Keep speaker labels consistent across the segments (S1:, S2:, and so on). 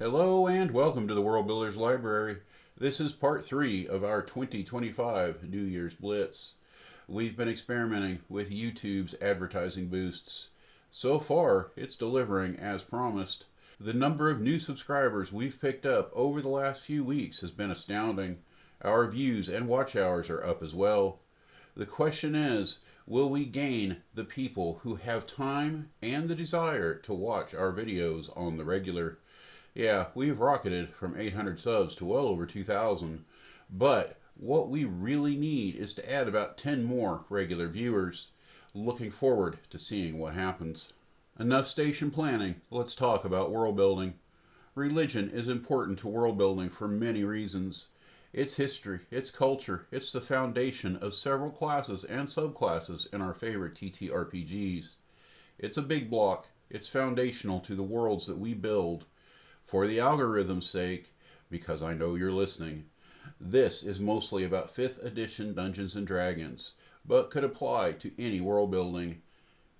S1: Hello and welcome to the World Builders Library. This is part 3 of our 2025 New Year's Blitz. We've been experimenting with YouTube's advertising boosts. So far, it's delivering as promised. The number of new subscribers we've picked up over the last few weeks has been astounding. Our views and watch hours are up as well. The question is, will we gain the people who have time and the desire to watch our videos on the regular? Yeah, we've rocketed from 800 subs to well over 2,000. But what we really need is to add about 10 more regular viewers. Looking forward to seeing what happens. Enough station planning, let's talk about world building. Religion is important to world building for many reasons. Its history, its culture, it's the foundation of several classes and subclasses in our favorite TTRPGs. It's a big block, it's foundational to the worlds that we build. For the algorithm's sake, because I know you're listening, this is mostly about 5th edition Dungeons & Dragons, but could apply to any world building.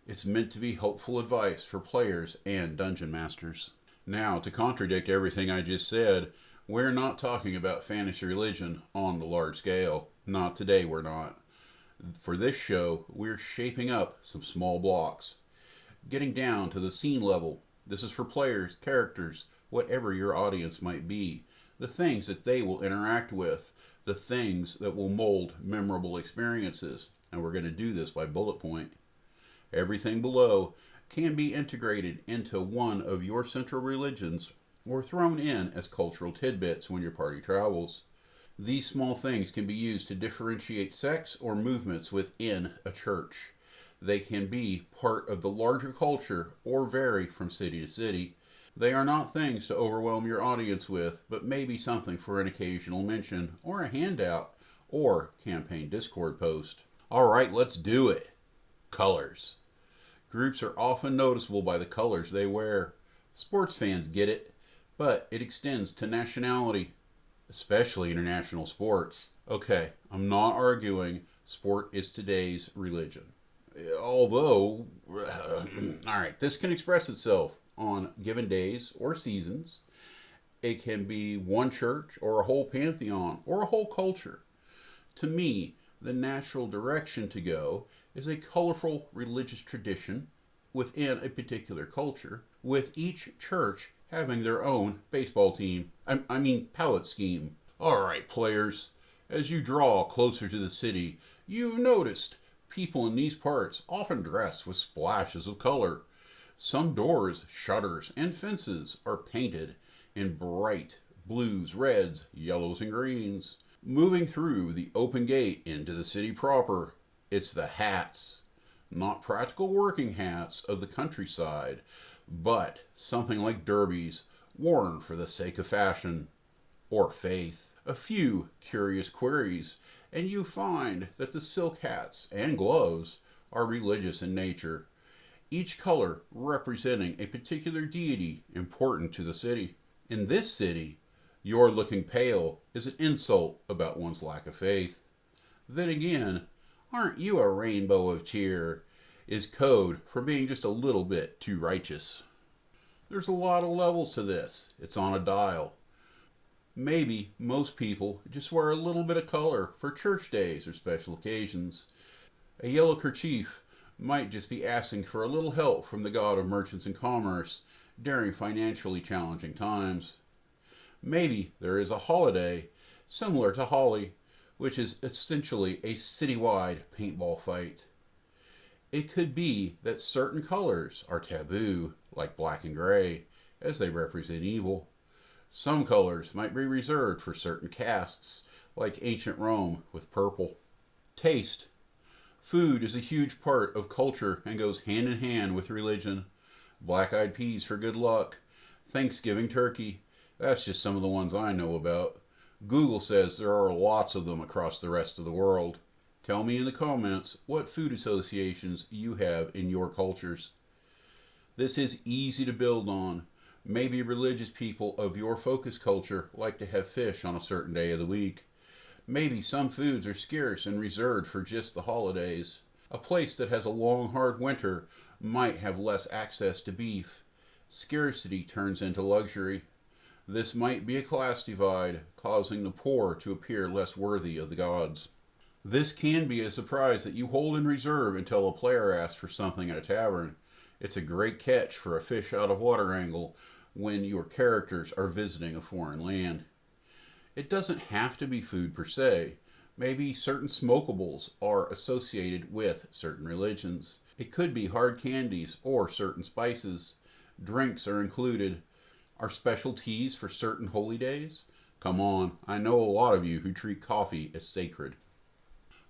S1: It's meant to be helpful advice for players and dungeon masters. Now, to contradict everything I just said, we're not talking about fantasy religion on the large scale. Not today, we're not. For this show, we're shaping up some small blocks, getting down to the scene level. This is for players, characters, whatever your audience might be, the things that they will interact with, the things that will mold memorable experiences, and we're going to do this by bullet point. Everything below can be integrated into one of your central religions or thrown in as cultural tidbits when your party travels. These small things can be used to differentiate sects or movements within a church. They can be part of the larger culture or vary from city to city. They are not things to overwhelm your audience with, but maybe something for an occasional mention, or a handout, or campaign Discord post. Alright, let's do it. Colors. Groups are often noticeable by the colors they wear. Sports fans get it, but it extends to nationality, especially international sports. Okay, I'm not arguing sport is today's religion. Although, alright, this can express itself on given days or seasons. It can be one church or a whole pantheon or a whole culture. To me, the natural direction to go is a colorful religious tradition within a particular culture, with each church having their own baseball team. I mean palette scheme. Alright, players, as you draw closer to the city, you've noticed people in these parts often dress with splashes of color. Some doors, shutters, and fences are painted in bright blues, reds, yellows, and greens. Moving through the open gate into the city proper, it's the hats. Not practical working hats of the countryside, but something like derbies worn for the sake of fashion or faith. A few curious queries, and you find that the silk hats and gloves are religious in nature, each color representing a particular deity important to the city. In this city, your looking pale is an insult about one's lack of faith. Then again, aren't you a rainbow of cheer is code for being just a little bit too righteous. There's a lot of levels to this. It's on a dial. Maybe most people just wear a little bit of color for church days or special occasions. A yellow kerchief might just be asking for a little help from the god of merchants and commerce during financially challenging times. Maybe there is a holiday similar to Holi, which is essentially a citywide paintball fight. It could be that certain colors are taboo, like black and gray, as they represent evil. Some colors might be reserved for certain castes, like ancient Rome with purple. Taste. Food is a huge part of culture and goes hand in hand with religion. Black-eyed peas for good luck. Thanksgiving turkey. That's just some of the ones I know about. Google says there are lots of them across the rest of the world. Tell me in the comments what food associations you have in your cultures. This is easy to build on. Maybe religious people of your focus culture like to have fish on a certain day of the week. Maybe some foods are scarce and reserved for just the holidays. A place that has a long, hard winter might have less access to beef. Scarcity turns into luxury. This might be a class divide, causing the poor to appear less worthy of the gods. This can be a surprise that you hold in reserve until a player asks for something at a tavern. It's a great catch for a fish out of water angle when your characters are visiting a foreign land. It doesn't have to be food per se. Maybe certain smokables are associated with certain religions. It could be hard candies or certain spices. Drinks are included. Are special teas for certain holy days? Come on, I know a lot of you who treat coffee as sacred.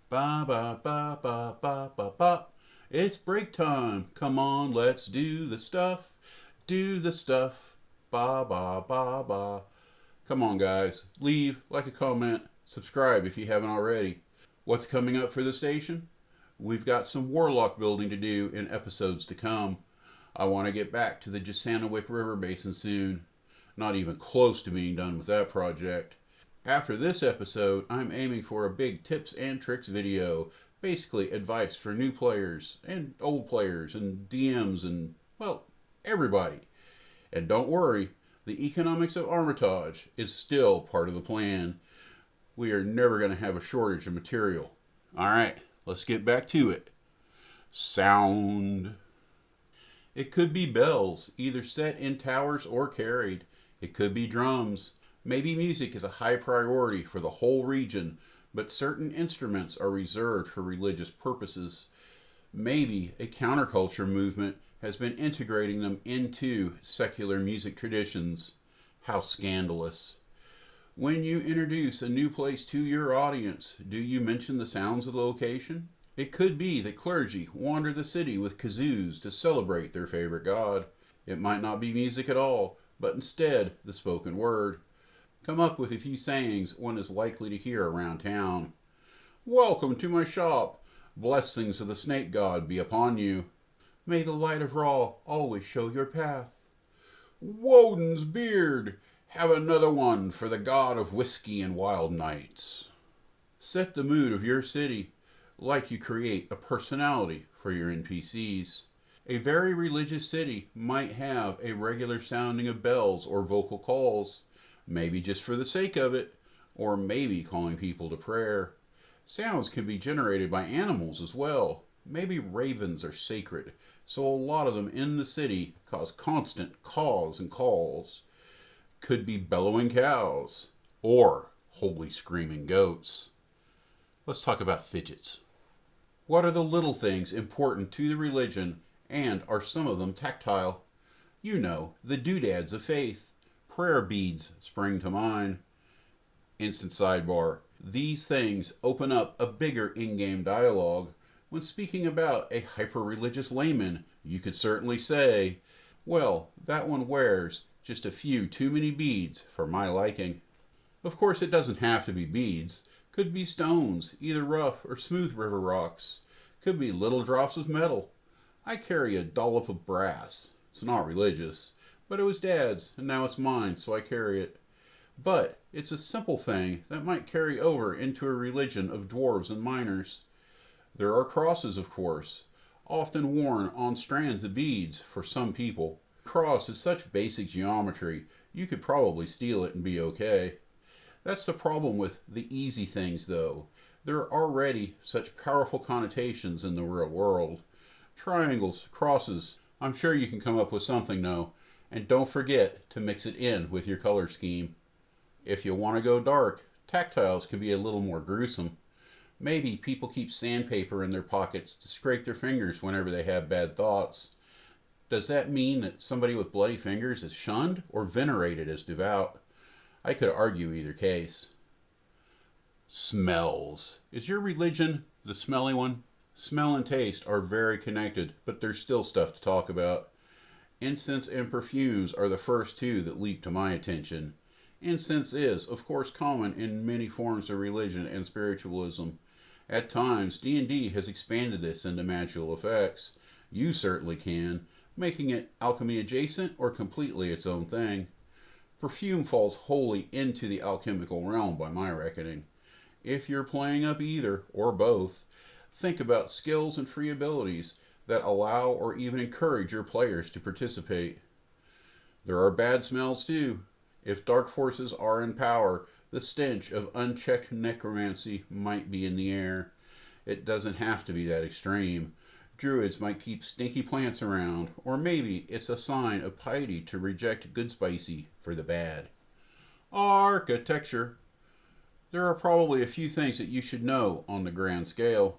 S1: Ba ba ba ba ba ba ba. It's break time. Come on, let's do the stuff. Do the stuff. Ba ba ba ba. Come on, guys. Leave, like a comment, subscribe if you haven't already. What's coming up for the station? We've got some warlock building to do in episodes to come. I want to get back to the Jasanawick River Basin soon. Not even close to being done with that project. After this episode, I'm aiming for a big tips and tricks video. Basically, advice for new players and old players and DMs and, well, everybody. And don't worry, the economics of Armitage is still part of the plan. We are never going to have a shortage of material. Alright, let's get back to it. Sound. It could be bells, either set in towers or carried. It could be drums. Maybe music is a high priority for the whole region, but certain instruments are reserved for religious purposes. Maybe a counterculture movement has been integrating them into secular music traditions. How scandalous. When you introduce a new place to your audience, do you mention the sounds of the location? It could be that clergy wander the city with kazoos to celebrate their favorite god. It might not be music at all, but instead the spoken word. Come up with a few sayings one is likely to hear around town. Welcome to my shop. Blessings of the snake god be upon you. May the light of Ra always show your path. Woden's beard. Have another one for the god of whiskey and wild nights. Set the mood of your city, like you create a personality for your NPCs. A very religious city might have a regular sounding of bells or vocal calls, maybe just for the sake of it, or maybe calling people to prayer. Sounds can be generated by animals as well. Maybe ravens are sacred, so a lot of them in the city cause constant caws and calls. Could be bellowing cows, or holy screaming goats. Let's talk about fidgets. What are the little things important to the religion, and are some of them tactile? You know, the doodads of faith. Prayer beads spring to mind. Instant sidebar. These things open up a bigger in-game dialogue. When speaking about a hyper-religious layman, you could certainly say, well, that one wears just a few too many beads for my liking. Of course, it doesn't have to be beads. Could be stones, either rough or smooth river rocks. Could be little drops of metal. I carry a dollop of brass. It's not religious, but it was Dad's, and now it's mine, so I carry it. But it's a simple thing that might carry over into a religion of dwarves and miners. There are crosses, of course, often worn on strands of beads for some people. Cross is such basic geometry, you could probably steal it and be okay. That's the problem with the easy things, though. There are already such powerful connotations in the real world. Triangles, crosses. I'm sure you can come up with something, though. And don't forget to mix it in with your color scheme. If you want to go dark, tactiles can be a little more gruesome. Maybe people keep sandpaper in their pockets to scrape their fingers whenever they have bad thoughts. Does that mean that somebody with bloody fingers is shunned or venerated as devout? I could argue either case. Smells. Is your religion the smelly one? Smell and taste are very connected, but there's still stuff to talk about. Incense and perfumes are the first two that leap to my attention. Incense is, of course, common in many forms of religion and spiritualism. At times, D&D has expanded this into magical effects. You certainly can, making it alchemy adjacent or completely its own thing. Perfume falls wholly into the alchemical realm by my reckoning. If you're playing up either, or both, think about skills and free abilities that allow or even encourage your players to participate. There are bad smells too. If dark forces are in power, the stench of unchecked necromancy might be in the air. It doesn't have to be that extreme. Druids might keep stinky plants around, or maybe it's a sign of piety to reject good spicy for the bad. Architecture. There are probably a few things that you should know on the grand scale.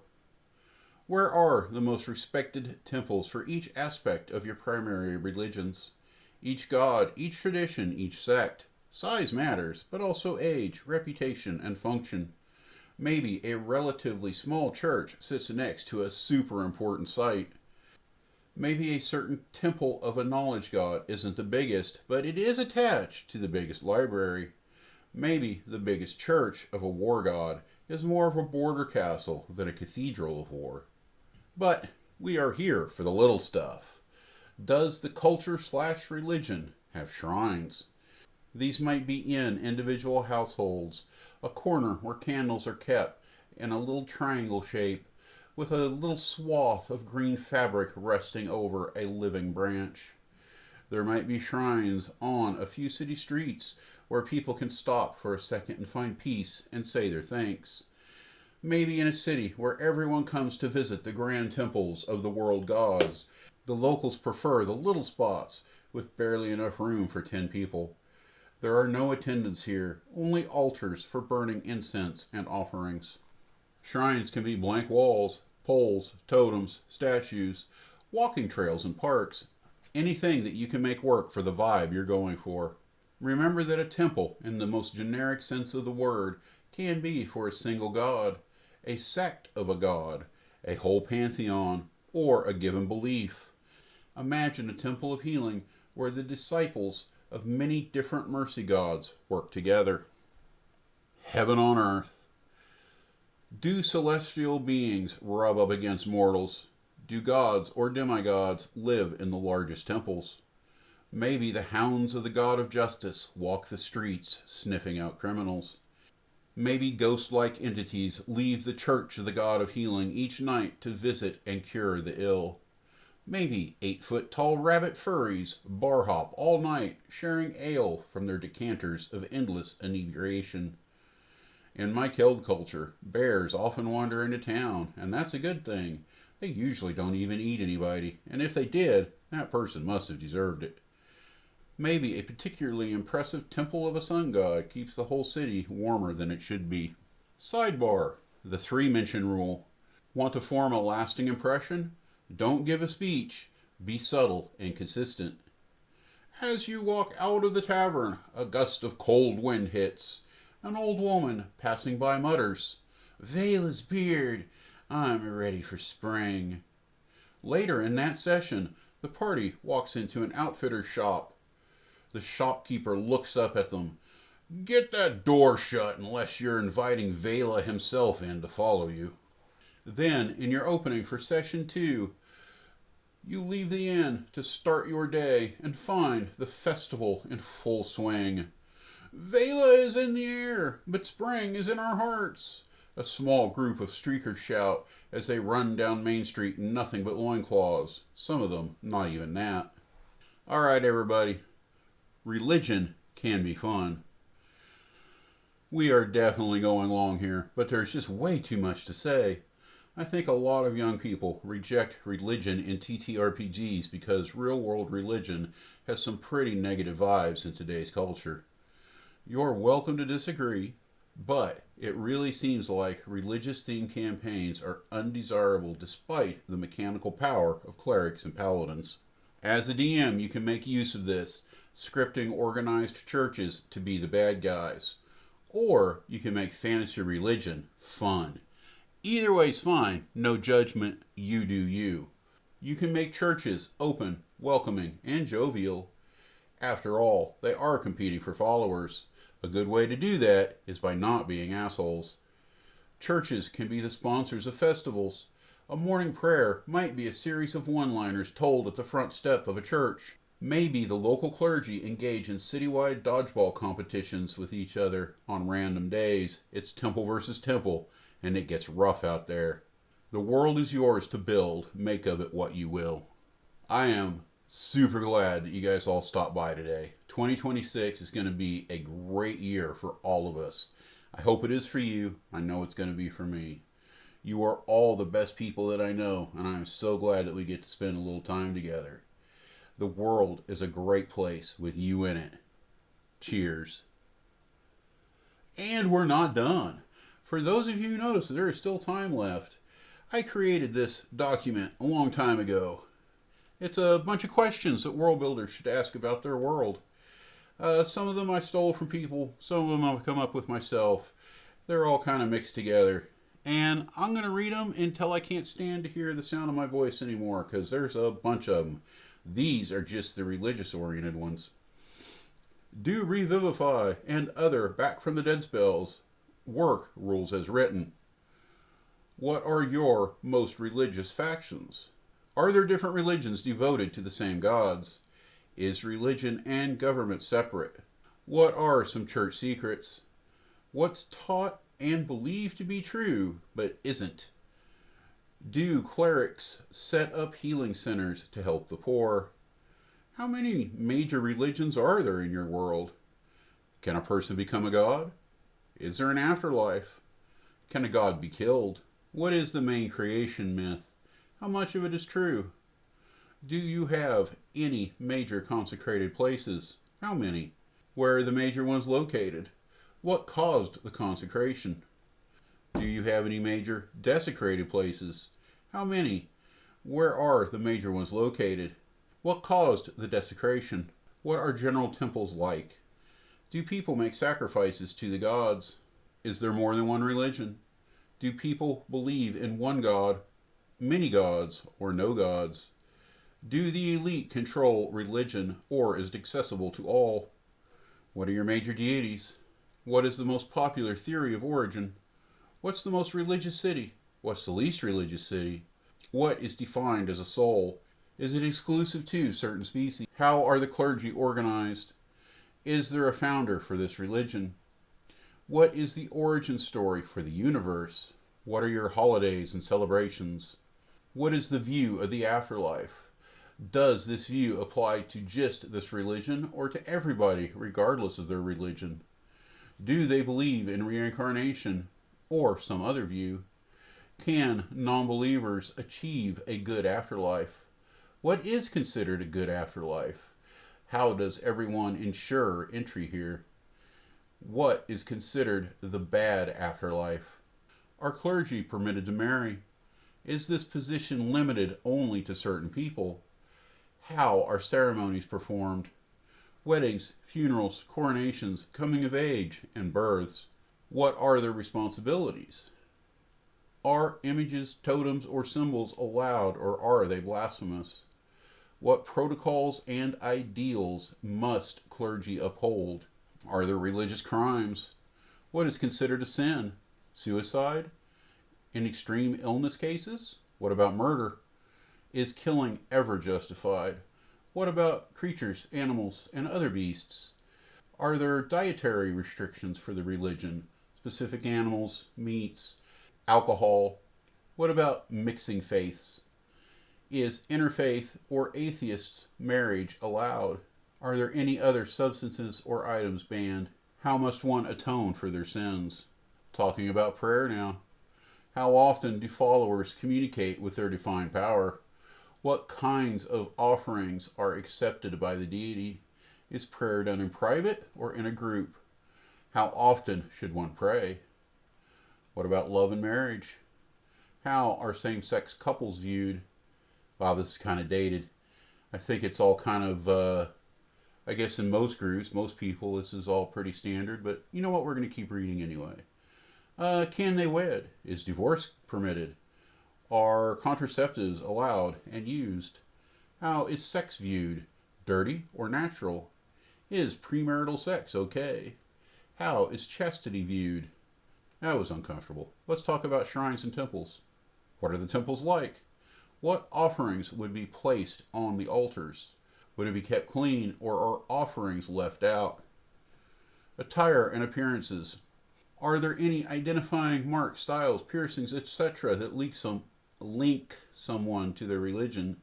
S1: Where are the most respected temples for each aspect of your primary religions? Each god, each tradition, each sect. Size matters, but also age, reputation, and function. Maybe a relatively small church sits next to a super important site. Maybe a certain temple of a knowledge god isn't the biggest, but it is attached to the biggest library. Maybe the biggest church of a war god is more of a border castle than a cathedral of war. But we are here for the little stuff. Does the culture/religion have shrines? These might be in individual households, a corner where candles are kept in a little triangle shape with a little swath of green fabric resting over a living branch. There might be shrines on a few city streets where people can stop for a second and find peace and say their thanks. Maybe in a city where everyone comes to visit the grand temples of the world gods, the locals prefer the little spots with barely enough room for 10 people. There are no attendants here, only altars for burning incense and offerings. Shrines can be blank walls, poles, totems, statues, walking trails and parks, anything that you can make work for the vibe you're going for. Remember that a temple, in the most generic sense of the word, can be for a single god, a sect of a god, a whole pantheon, or a given belief. Imagine a temple of healing where the disciples of many different mercy gods work together. Heaven on earth. Do celestial beings rub up against mortals? Do gods or demigods live in the largest temples? Maybe the hounds of the god of justice walk the streets sniffing out criminals. Maybe ghost-like entities leave the church of the god of healing each night to visit and cure the ill. Maybe 8-foot-tall rabbit furries bar hop all night, sharing ale from their decanters of endless inebriation. In my killed culture, bears often wander into town, and that's a good thing. They usually don't even eat anybody, and if they did, that person must have deserved it. Maybe a particularly impressive temple of a sun god keeps the whole city warmer than it should be. Sidebar: the 3-mention rule. Want to form a lasting impression? Don't give a speech. Be subtle and consistent. As you walk out of the tavern, a gust of cold wind hits. An old woman passing by mutters, "Vela's beard, I'm ready for spring." Later in that session, the party walks into an outfitter's shop. The shopkeeper looks up at them. "Get that door shut unless you're inviting Vela himself in to follow you." Then, in your opening for session 2, you leave the inn to start your day and find the festival in full swing. "Vela is in the air, but spring is in our hearts," a small group of streakers shout as they run down Main Street in nothing but loincloths, some of them not even that. All right, everybody. Religion can be fun. We are definitely going long here, but there's just way too much to say. I think a lot of young people reject religion in TTRPGs because real-world religion has some pretty negative vibes in today's culture. You're welcome to disagree, but it really seems like religious-themed campaigns are undesirable despite the mechanical power of clerics and paladins. As a DM, you can make use of this, scripting organized churches to be the bad guys. Or you can make fantasy religion fun. Either way's fine, no judgment, you do you. You can make churches open, welcoming, and jovial. After all, they are competing for followers. A good way to do that is by not being assholes. Churches can be the sponsors of festivals. A morning prayer might be a series of one-liners told at the front step of a church. Maybe the local clergy engage in citywide dodgeball competitions with each other on random days. It's temple versus temple, and it gets rough out there. The world is yours to build. Make of it what you will. I am Super glad that you guys all stopped by today. 2026 is going to be a great year for all of us. I hope it is for you. I know it's going to be for me. You are all the best people that I know, and I'm so glad that we get to spend a little time together. The world is a great place with you in it. Cheers. And we're not done. For those of you who notice that there is still time left, I created this document a long time ago. It's a bunch of questions that world builders should ask about their world. Some of them I stole from people, some of them I've come up with myself. They're all kind of mixed together. And I'm going to read them until I can't stand to hear the sound of my voice anymore, because there's a bunch of them. These are just the religious oriented ones. Do revivify and other back from the dead spells. Work rules as written. What are your most religious factions? Are there different religions devoted to the same gods? Is religion and government separate? What are some church secrets? What's taught and believed to be true but isn't? Do clerics set up healing centers to help the poor? How many major religions are there in your world? Can a person become a god? Is there an afterlife? Can a god be killed? What is the main creation myth? How much of it is true? Do you have any major consecrated places? How many? Where are the major ones located? What caused the consecration? Do you have any major desecrated places? How many? Where are the major ones located? What caused the desecration? What are general temples like? Do people make sacrifices to the gods? Is there more than one religion? Do people believe in one god, many gods, or no gods? Do the elite control religion, or is it accessible to all? What are your major deities? What is the most popular theory of origin? What's the most religious city? What's the least religious city? What is defined as a soul? Is it exclusive to certain species? How are the clergy organized? Is there a founder for this religion? What is the origin story for the universe? What are your holidays and celebrations? What is the view of the afterlife? Does this view apply to just this religion or to everybody, regardless of their religion? Do they believe in reincarnation or some other view? Can non-believers achieve a good afterlife? What is considered a good afterlife? How does everyone ensure entry here? What is considered the bad afterlife? Are clergy permitted to marry? Is this position limited only to certain people? How are ceremonies performed? Weddings, funerals, coronations, coming of age, and births. What are their responsibilities? Are images, totems, or symbols allowed, or are they blasphemous? What protocols and ideals must clergy uphold? Are there religious crimes? What is considered a sin? Suicide? In extreme illness cases? What about murder? Is killing ever justified? What about creatures, animals, and other beasts? Are there dietary restrictions for the religion? Specific animals, meats, alcohol? What about mixing faiths? Is interfaith or atheists' marriage allowed? Are there any other substances or items banned? How must one atone for their sins? Talking about prayer now. How often do followers communicate with their divine power? What kinds of offerings are accepted by the deity? Is prayer done in private or in a group? How often should one pray? What about love and marriage? How are same-sex couples viewed? Wow, this is kind of dated. I think it's all kind of, I guess in most groups, most people, this is all pretty standard, but you know what? We're going to keep reading anyway. Can they wed? Is divorce permitted? Are contraceptives allowed and used? How is sex viewed? Dirty or natural? Is premarital sex okay? How is chastity viewed? That was uncomfortable. Let's talk about shrines and temples. What are the temples like? What offerings would be placed on the altars? Would it be kept clean, or are offerings left out? Attire and appearances. Are there any identifying marks, styles, piercings, etc. that link someone to their religion?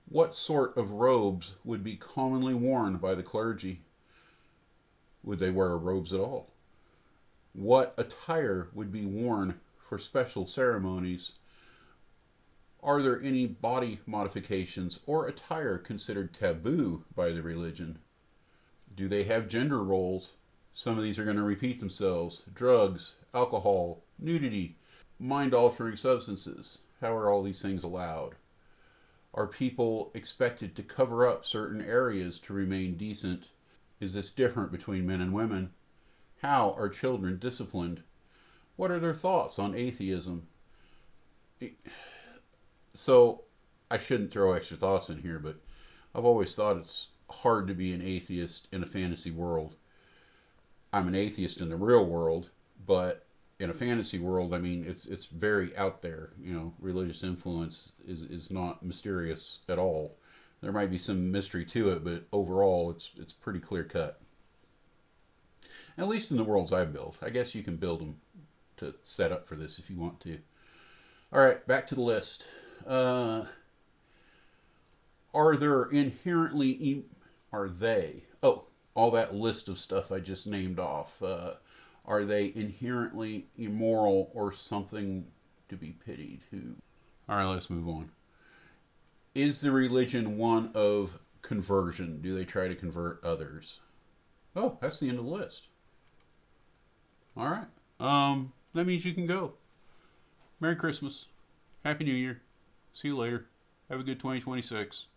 S1: What sort of robes would be commonly worn by the clergy? Would they wear robes at all? What attire would be worn for special ceremonies? Are there any body modifications or attire considered taboo by the religion? Do they have gender roles? Some of these are going to repeat themselves. Drugs, alcohol, nudity, mind altering substances. How are all these things allowed? Are people expected to cover up certain areas to remain decent? Is this different between men and women? How are children disciplined? What are their thoughts on atheism? So, I shouldn't throw extra thoughts in here, but I've always thought it's hard to be an atheist in a fantasy world. I'm an atheist in the real world, but in a fantasy world, I mean, it's very out there. You know, religious influence is not mysterious at all. There might be some mystery to it, but overall, it's pretty clear cut. At least in the worlds I've built. I guess you can build them to set up for this if you want to. All right, back to the list. Uh, are there inherently are they all that list of stuff I just named off, are they inherently immoral or something to be pitied? Who? All right, let's move on. Is the religion one of conversion? Do they try to convert others? Oh, that's the end of the list. All right. That means you can go. Merry Christmas. Happy New Year. See you later. Have a good 2026.